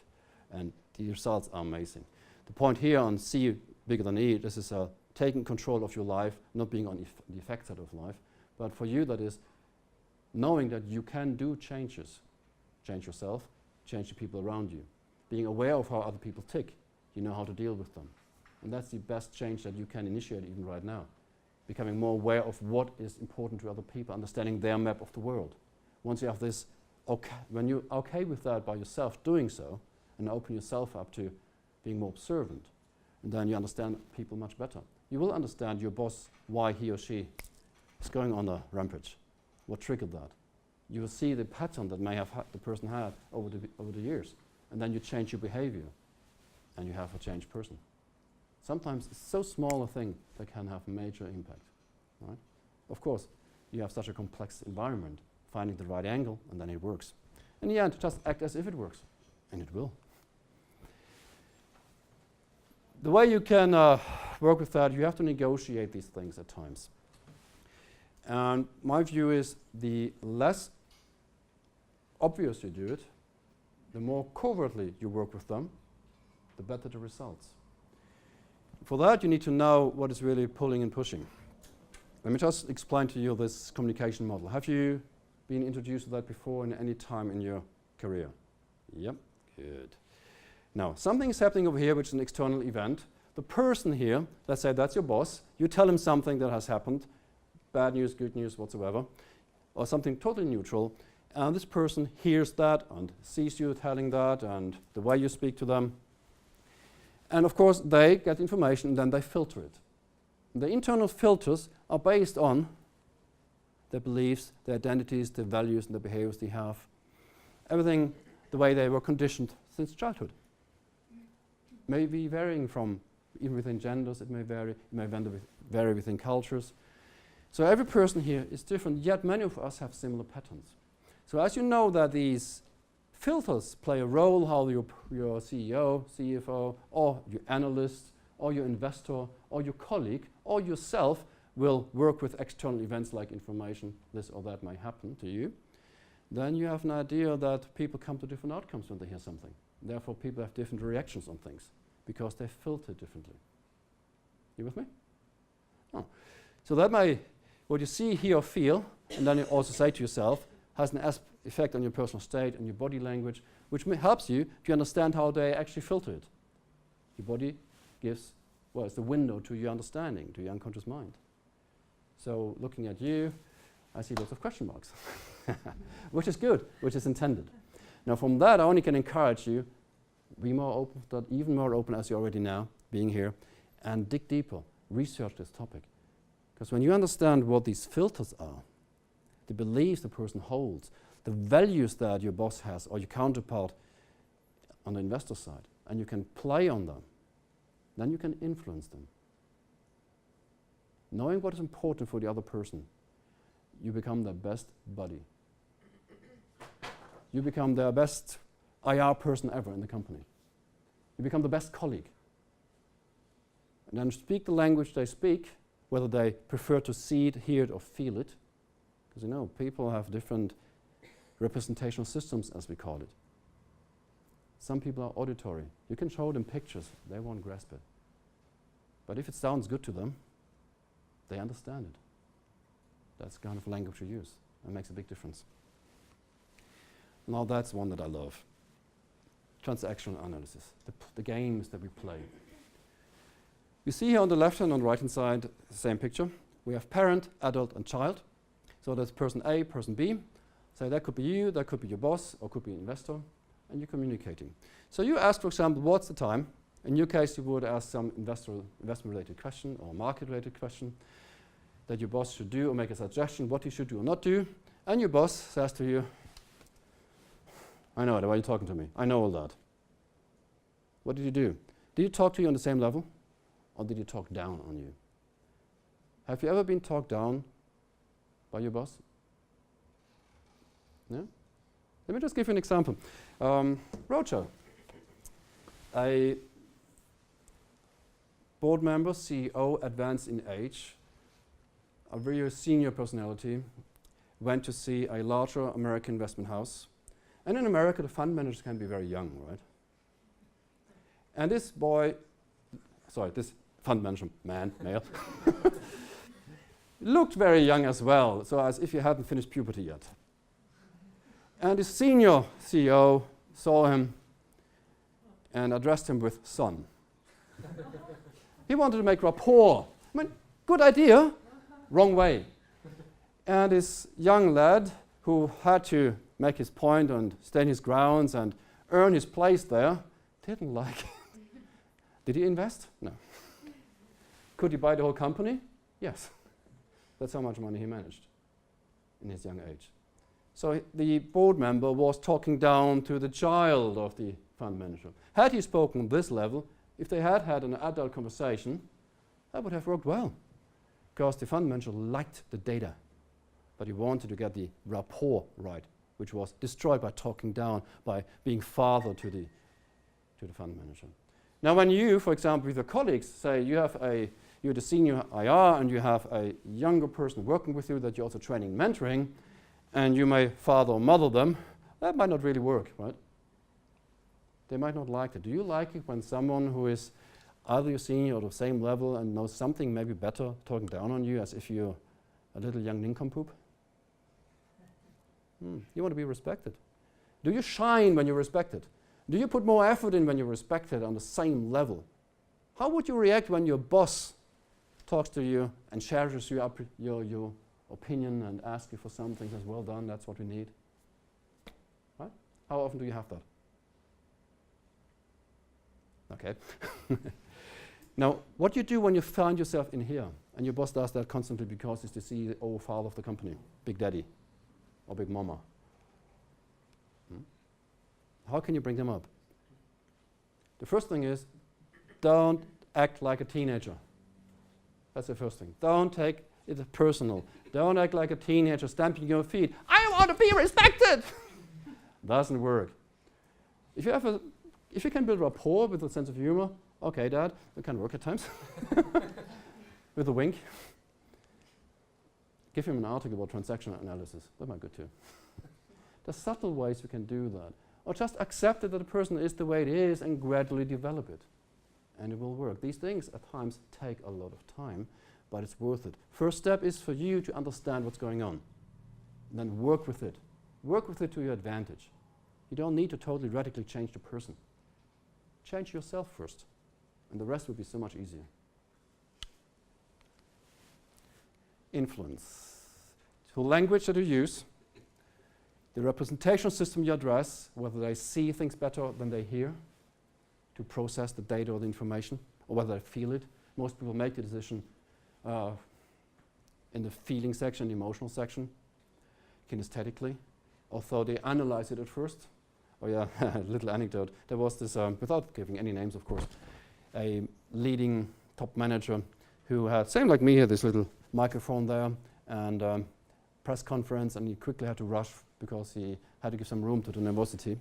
And the results are amazing. The point here on C bigger than E, this is taking control of your life, not being on the effect side of life. But for you, that is knowing that you can do changes. Change yourself, change the people around you. Being aware of how other people tick, you know how to deal with them. And that's the best change that you can initiate even right now. Becoming more aware of what is important to other people, understanding their map of the world. Once you have this, when you're okay with that by yourself doing so, and open yourself up to being more observant, and then you understand people much better. You will understand your boss, why he or she is going on a rampage, what triggered that. You will see the pattern that may have the person had over the years, and then you change your behavior, and you have a changed person. Sometimes it's so small a thing that can have major impact. Right? Of course, you have such a complex environment, finding the right angle, and then it works. In the end, just act as if it works, and it will. The way you can work with that, you have to negotiate these things at times. And my view is the less obvious you do it, the more covertly you work with them, the better the results. For that, you need to know what is really pulling and pushing. Let me just explain to you this communication model. Have you been introduced to that before in any time in your career? Yep, good. Now, something is happening over here, which is an external event. The person here, let's say that's your boss, you tell him something that has happened, bad news, good news, whatsoever, or something totally neutral, and this person hears that and sees you telling that and the way you speak to them. And of course, they get information and then they filter it. The internal filters are based on their beliefs, their identities, their values, and the behaviors they have. Everything the way they were conditioned since childhood. May be varying from, even within genders, it may vary within cultures. So every person here is different, yet many of us have similar patterns. So as you know that these filters play a role, how your CEO, CFO, or your analyst, or your investor, or your colleague, or yourself will work with external events like information, this or that may happen to you, then you have an idea that people come to different outcomes when they hear something. Therefore, people have different reactions on things because they filter differently. You with me? Oh. So that may, what you see, hear, or feel, and then you also say to yourself, has an effect on your personal state and your body language, which helps you if you understand how they actually filter it. Your body gives, well, it's the window to your understanding, to your unconscious mind. So looking at you, I see lots of question marks, which is good, which is intended. Now from that, I only can encourage you, be more open, even more open as you're already now, being here, and dig deeper, research this topic. Because when you understand what these filters are, the beliefs the person holds, the values that your boss has or your counterpart on the investor side, and you can play on them, then you can influence them. Knowing what is important for the other person, you become their best buddy. You become their best IR person ever in the company. You become the best colleague. And then speak the language they speak, whether they prefer to see it, hear it, or feel it. Because you know, people have different representational systems, as we call it. Some people are auditory. You can show them pictures, they won't grasp it. But if it sounds good to them, they understand it. That's the kind of language you use. It makes a big difference. Now that's one that I love. Transactional analysis, the games that we play. You see here on the left hand and right hand side, the same picture. We have parent, adult, and child. So that's person A, person B. So that could be you, that could be your boss, or could be an investor, and you're communicating. So you ask, for example, what's the time? In your case, you would ask some investment-related question or market-related question that your boss should do or make a suggestion what you should do or not do. And your boss says to you, I know it, why are you talking to me? I know all that. What did you do? Did you talk to you on the same level or did he talk down on you? Have you ever been talked down by your boss? No? Let me just give you an example. Roger, a board member, CEO, advanced in age, a very senior personality, went to see a larger American investment house. And in America, the fund managers can be very young, right? And this fund manager, male, looked very young as well, so as if he hadn't finished puberty yet. And the senior CEO saw him and addressed him with son. He wanted to make rapport. I mean, good idea, wrong way. And this young lad who had to make his point and stand his grounds and earn his place there didn't like it. Did he invest? No. Could he buy the whole company? Yes. That's how much money he managed in his young age. So the board member was talking down to the child of the fund manager. Had he spoken this level, if they had had an adult conversation, that would have worked well, because the fund manager liked the data, but he wanted to get the rapport right, which was destroyed by talking down, by being father to the fund manager. Now, when you, for example, with your colleagues, say you're the senior IR and you have a younger person working with you that you're also training, mentoring, and you may father or mother them, that might not really work, right? They might not like it. Do you like it when someone who is either your senior or the same level and knows something maybe better talking down on you as if you're a little young nincompoop? You want to be respected. Do you shine when you're respected? Do you put more effort in when you're respected on the same level? How would you react when your boss talks to you and shares your opinion and asks you for something, says, well done, that's what we need? Right? How often do you have that? Okay. Now, what you do when you find yourself in here, and your boss does that constantly because he's the CEO, father of the company, Big Daddy or Big Mama. How can you bring them up? The first thing is, don't act like a teenager. That's the first thing. Don't take it personal. Don't act like a teenager stamping your feet. I want to be respected! Doesn't work. If you can build rapport with a sense of humor, okay, Dad, it can work at times. With a wink. Give him an article about transactional analysis. That might be good too. There's subtle ways you can do that. Or just accept that the person is the way it is and gradually develop it. And it will work. These things at times take a lot of time, but it's worth it. First step is for you to understand what's going on. And then work with it. Work with it to your advantage. You don't need to totally radically change the person. Change yourself first, and the rest will be so much easier. Influence. The language that you use, the representation system you address, whether they see things better than they hear to process the data or the information, or whether they feel it. Most people make the decision in the feeling section, the emotional section, kinesthetically, although they analyze it at first. Oh yeah, a little anecdote. There was this, without giving any names of course, a leading top manager who had, same like me here, this little microphone there, and press conference, and he quickly had to rush because he had to give some room to the nervosity.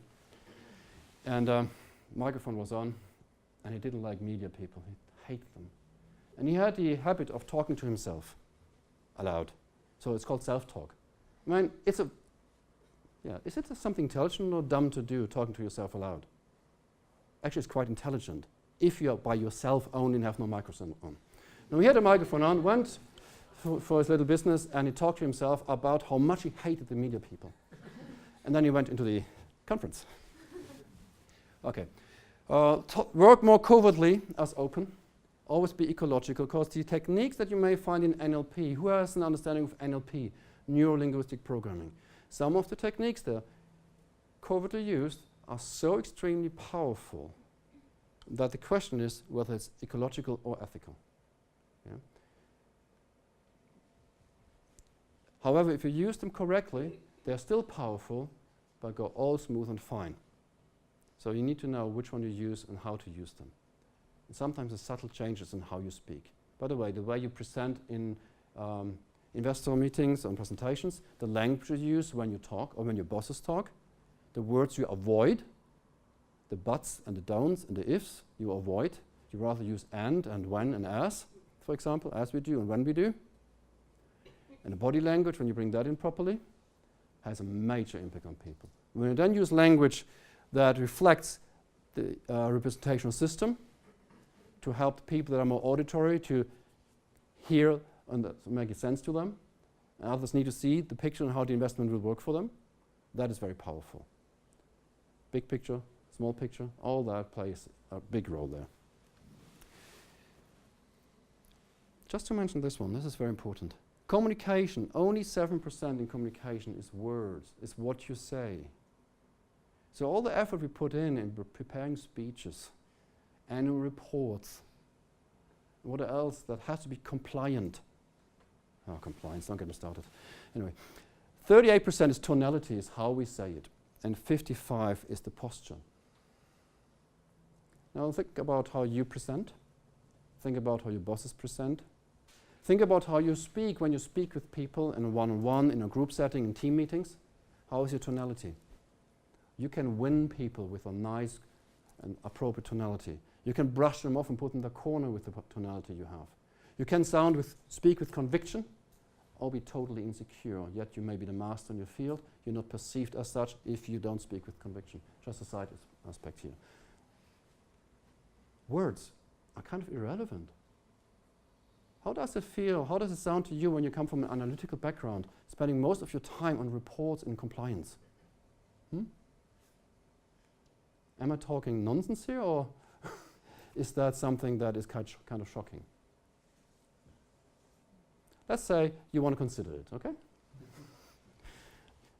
And microphone was on, and he didn't like media people. He hated them. And he had the habit of talking to himself aloud. So it's called self-talk. I mean, is it something intelligent or dumb to do, talking to yourself aloud? Actually, it's quite intelligent if you're by yourself only and have no microphone on. Now, he had a microphone on, went for his little business, and he talked to himself about how much he hated the media people. And then he went into the conference. Okay. Work more covertly as open. Always be ecological, because the techniques that you may find in NLP, who has an understanding of NLP, neuro-linguistic programming, some of the techniques that are covertly used are so extremely powerful that the question is whether it's ecological or ethical. Yeah? However, if you use them correctly, they're still powerful, but go all smooth and fine. So you need to know which one you use and how to use them. And sometimes there's subtle changes in how you speak. By the way you present in investor meetings and presentations, the language you use when you talk or when your bosses talk, the words you avoid, the buts and the don'ts and the ifs you avoid. You rather use and when and as, for example, as we do and when we do. And the body language, when you bring that in properly, has a major impact on people. When you then use language that reflects the representational system to help people that are more auditory to hear and make sense to them, and others need to see the picture and how the investment will work for them, that is very powerful. Big picture, small picture, all that plays a big role there. Just to mention this one, this is very important. Communication, only 7% in communication is words, is what you say. So all the effort we put in preparing speeches, annual reports, what else that has to be compliant. Oh, compliance, don't get me started. Anyway, 38% is tonality, is how we say it, and 55% is the posture. Now think about how you present. Think about how your bosses present. Think about how you speak when you speak with people in a one-on-one, in a group setting, in team meetings. How is your tonality? You can win people with a nice and appropriate tonality. You can brush them off and put them in the corner with the tonality you have. You can speak with conviction or be totally insecure, yet you may be the master in your field. You're not perceived as such if you don't speak with conviction. Just a side aspect here. Words are kind of irrelevant. How does it feel? How does it sound to you when you come from an analytical background, spending most of your time on reports and compliance? Am I talking nonsense here, or is that something that is kind of shocking? Let's say you want to consider it, okay?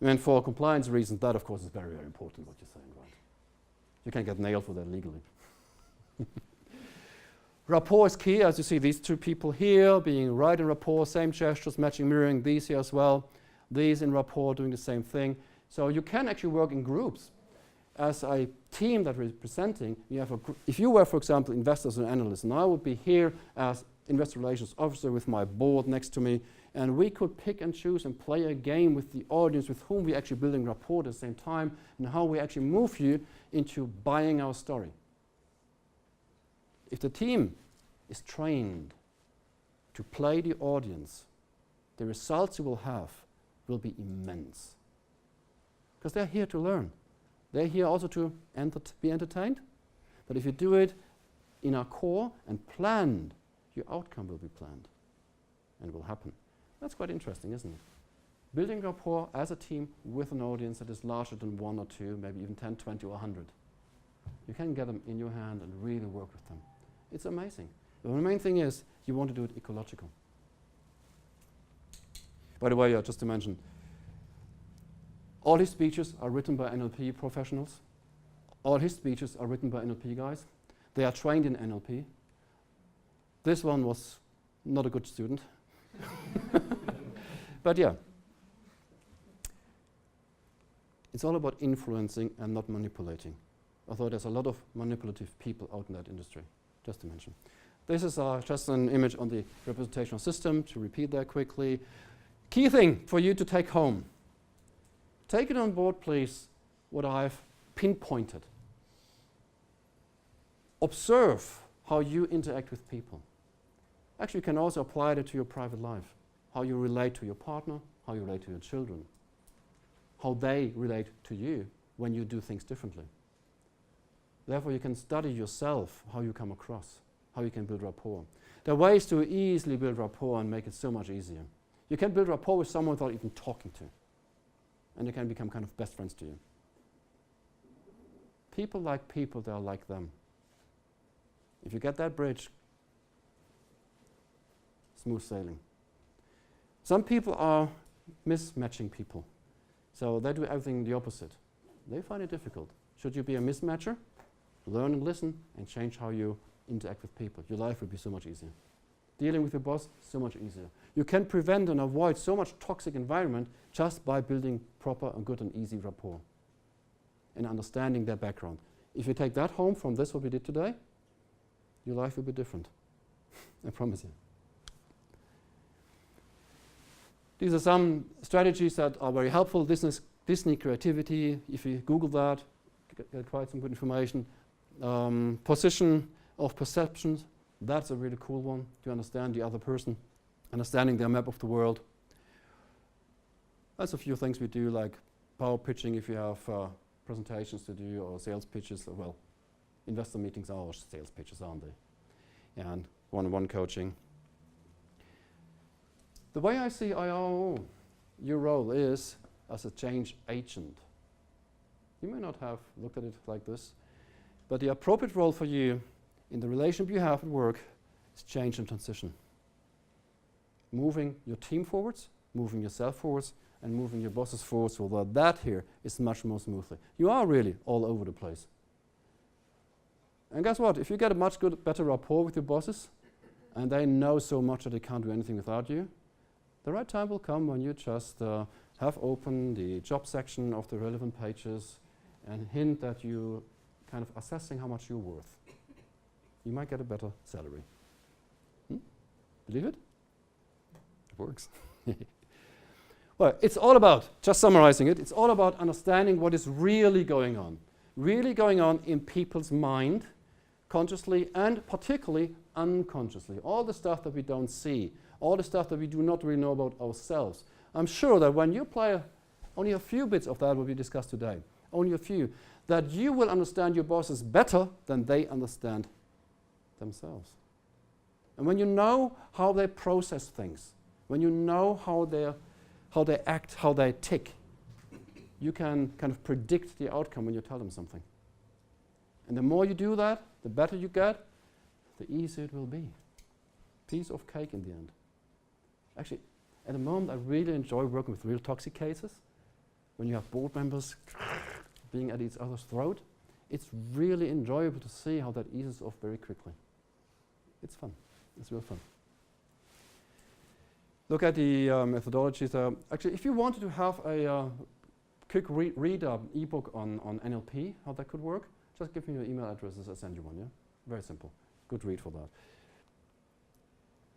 And for compliance reasons, that of course is very, very important what you're saying, right? You can get nailed for that legally. Rapport is key, as you see these two people here being right in rapport, same gestures, matching, mirroring, these here as well. These in rapport doing the same thing. So you can actually work in groups. As a team that we're presenting, you have if you were, for example, investors and analysts, and I would be here as investor relations officer with my board next to me, and we could pick and choose and play a game with the audience with whom we're actually building rapport at the same time, and how we actually move you into buying our story. If the team is trained to play the audience, the results you will have will be immense. Because they're here to learn. They're here also to be entertained. But if you do it in our core and planned, your outcome will be planned and it will happen. That's quite interesting, isn't it? Building rapport as a team with an audience that is larger than 1 or 2, maybe even 10, 20 or 100. You can get them in your hand and really work with them. It's amazing. But the main thing is you want to do it ecological. By the way, just to mention, all his speeches are written by NLP professionals. All his speeches are written by NLP guys. They are trained in NLP. This one was not a good student. But yeah, it's all about influencing and not manipulating. Although there's a lot of manipulative people out in that industry, just to mention. This is just an image on the representational system, to repeat that quickly. Key thing for you to take home. Take it on board, please, what I've pinpointed. Observe how you interact with people. Actually, you can also apply that to your private life. How you relate to your partner, how you relate to your children, how they relate to you when you do things differently. Therefore, you can study yourself, how you come across, how you can build rapport. There are ways to easily build rapport and make it so much easier. You can build rapport with someone without even talking to, and they can become kind of best friends to you. People, they are like them. If you get that bridge, smooth sailing. Some people are mismatching people. So they do everything the opposite. They find it difficult. Should you be a mismatcher? Learn and listen and change how you interact with people. Your life will be so much easier. Dealing with your boss, so much easier. You can prevent and avoid so much toxic environment just by building proper and good and easy rapport and understanding their background. If you take that home from this, what we did today, your life will be different. I promise you. These are some strategies that are very helpful. Disney creativity, if you Google that, get quite some good information. Position of perceptions, that's a really cool one to understand the other person, understanding their map of the world. That's a few things we do, like power pitching if you have presentations to do, or sales pitches. Well, investor meetings are all sales pitches, aren't they? And one-on-one coaching. The way I see IRO, your role is as a change agent. You may not have looked at it like this, but the appropriate role for you in the relationship you have at work is change and transition. Moving your team forwards, moving yourself forwards, and moving your bosses forwards, so that here is much more smoothly. You are really all over the place. And guess what? If you get a much better rapport with your bosses, and they know so much that they can't do anything without you, the right time will come when you just have open the job section of the relevant pages and hint that you kind of assessing how much you're worth. You might get a better salary. Believe it? It works. Well, it's all about, just summarizing it, it's all about understanding what is really going on in people's mind, consciously and particularly unconsciously. All the stuff that we don't see, all the stuff that we do not really know about ourselves. I'm sure that when you apply only a few bits of that what we discussed today, only a few, that you will understand your bosses better than they understand themselves. And when you know how they process things, when you know how they act, how they tick, you can kind of predict the outcome when you tell them something. And the more you do that, the better you get, the easier it will be. Piece of cake in the end. Actually, at the moment, I really enjoy working with real toxic cases. When you have board members being at each other's throat, it's really enjoyable to see how that eases off very quickly. It's fun. It's real fun. Look at the methodologies. Actually, if you wanted to have a quick read ebook on NLP, how that could work, just give me your email addresses. I'll send you one. Yeah, very simple. Good read for that.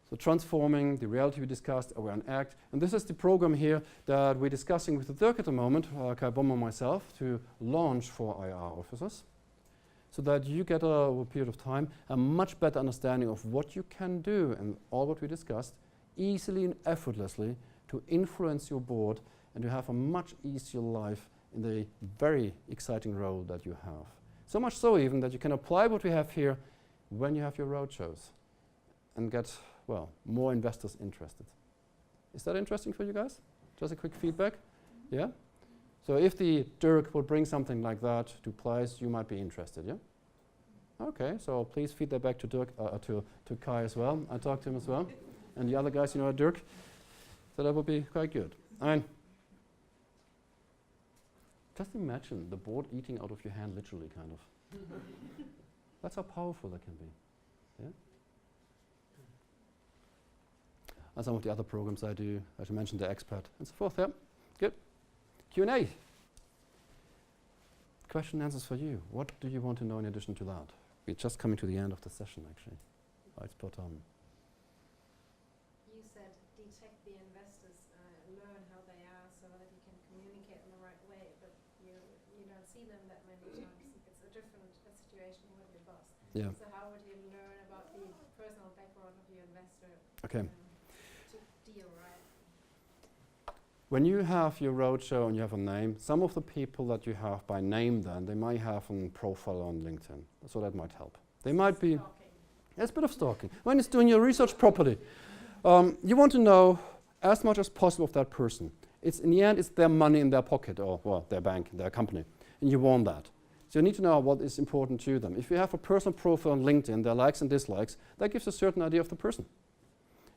So transforming the reality we discussed, aware and act. And this is the program here that we're discussing with Dirk at the moment, Kai Bommer and myself, to launch for IR officers, so that you get over a period of time a much better understanding of what you can do and all what we discussed easily and effortlessly to influence your board and to have a much easier life in the very exciting role that you have. So much so even that you can apply what we have here when you have your roadshows and get, well, more investors interested. Is that interesting for you guys? Just a quick feedback? Yeah? So if the Dirk will bring something like that to place, you might be interested, yeah? Okay, so please feed that back to Dirk, to Kai as well. I talked to him as well. And the other guys, you know, Dirk. So that would be quite good. I mean, just imagine the board eating out of your hand, literally, kind of. That's how powerful that can be. Yeah? And some of the other programs I do, as I mentioned, the expert and so forth. Yeah, good. Q&A. Question and answers for you. What do you want to know in addition to that? We're just coming to the end of the session, actually. Right spot on. You said detect the investors, learn how they are so that you can communicate in the right way, but you don't see them that many times. It's a different situation with your boss. Yeah. So how would you learn about the personal background of your investor? Okay. To deal right? When you have your roadshow and you have a name, some of the people that you have by name then, they might have a profile on LinkedIn. So that might help. They might be... It's a bit of stalking. When it's doing your research properly, you want to know as much as possible of that person. It's in the end, it's their money in their pocket, or well, their bank, their company, and you want that. So you need to know what is important to them. If you have a personal profile on LinkedIn, their likes and dislikes, that gives a certain idea of the person.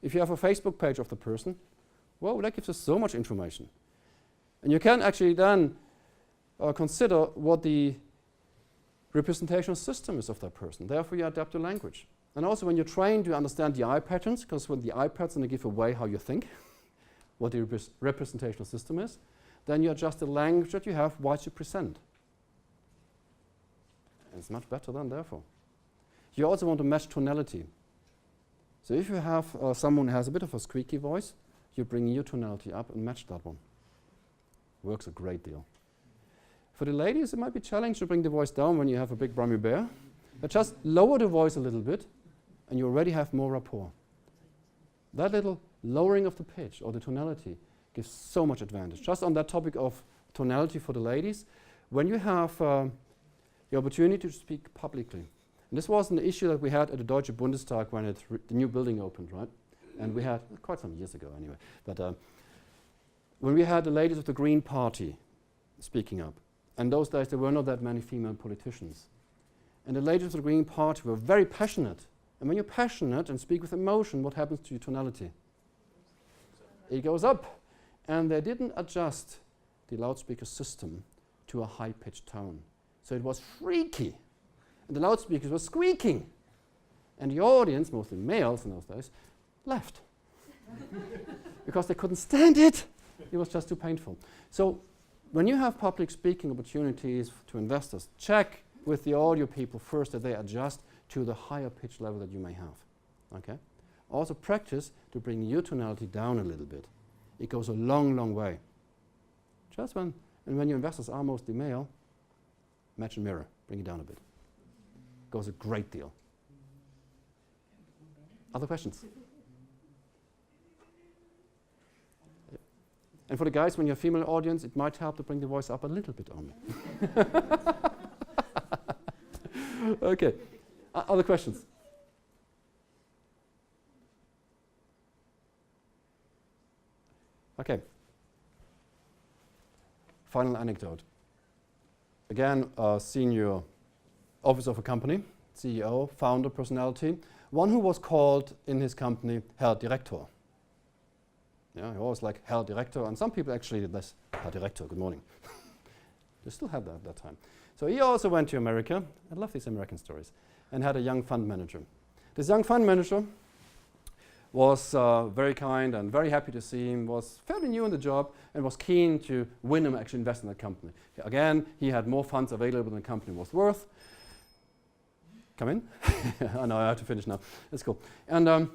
If you have a Facebook page of the person, well, that gives us so much information. And you can actually then consider what the representational system is of that person. Therefore, you adapt your language. And also when you're trained to understand the eye patterns, because when the eye patterns going to give away how you think, what the representational system is, then you adjust the language that you have whilst you present. And it's much better then, therefore. You also want to match tonality. So if you have someone who has a bit of a squeaky voice, you bring your tonality up and match that one. Works a great deal. For the ladies, it might be challenging to bring the voice down when you have a big Brahmi bear. But just lower the voice a little bit, and you already have more rapport. That little lowering of the pitch or the tonality gives so much advantage. Just on that topic of tonality for the ladies, when you have the opportunity to speak publicly, and this was an issue that we had at the Deutsche Bundestag when the new building opened, right? And we had, quite some years ago anyway, but when we had the ladies of the Green Party speaking up, and those days there were not that many female politicians. And the ladies of the Green Party were very passionate. And when you're passionate and speak with emotion, what happens to your tonality? It goes up. And they didn't adjust the loudspeaker system to a high-pitched tone. So it was freaky. And the loudspeakers were squeaking. And the audience, mostly males in those days, left. Because they couldn't stand it. It was just too painful. So when you have public speaking opportunities to investors, check with the audio people first that they adjust to the higher pitch level that you may have. Okay? Also practice to bring your tonality down a little bit. It goes a long, long way. Just when your investors are mostly male, match and mirror, bring it down a bit. Goes a great deal. Other questions? Yeah. And for the guys, when you're a female audience, it might help to bring the voice up a little bit only. Okay. Other questions? Okay. Final anecdote. Again, a senior officer of a company, CEO, founder, personality, one who was called in his company Herr Direktor. Yeah, he always like Herr Direktor, and some people actually did this, Herr Direktor, good morning. They still had that at that time. So he also went to America, I love these American stories, and had a young fund manager. This young fund manager was very kind and very happy to see him, was fairly new in the job, and was keen to win him actually invest in the company. Again, he had more funds available than the company was worth. Come in. I know I have to finish now. That's cool. And the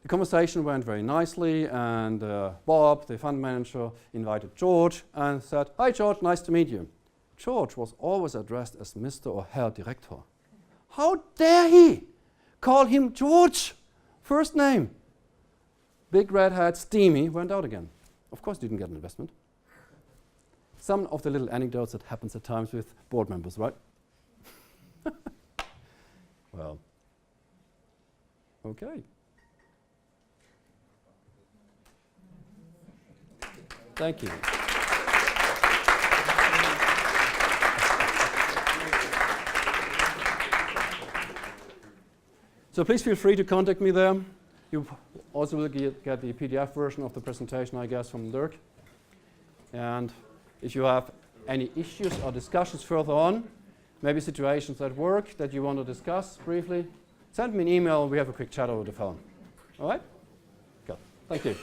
conversation went very nicely, and Bob, the fund manager, invited George and said, "Hi George, nice to meet you." George was always addressed as Mr. or Herr Direktor. How dare he call him George? First name. Big red hat, steamy, went out again. Of course didn't get an investment. Some of the little anecdotes that happens at times with board members, right? Well, okay. Thank you. So please feel free to contact me there. You also will get the PDF version of the presentation, I guess, from Dirk. And if you have any issues or discussions further on, maybe situations at work that you want to discuss briefly, send me an email. We have a quick chat over the phone. All right? Good. Thank you.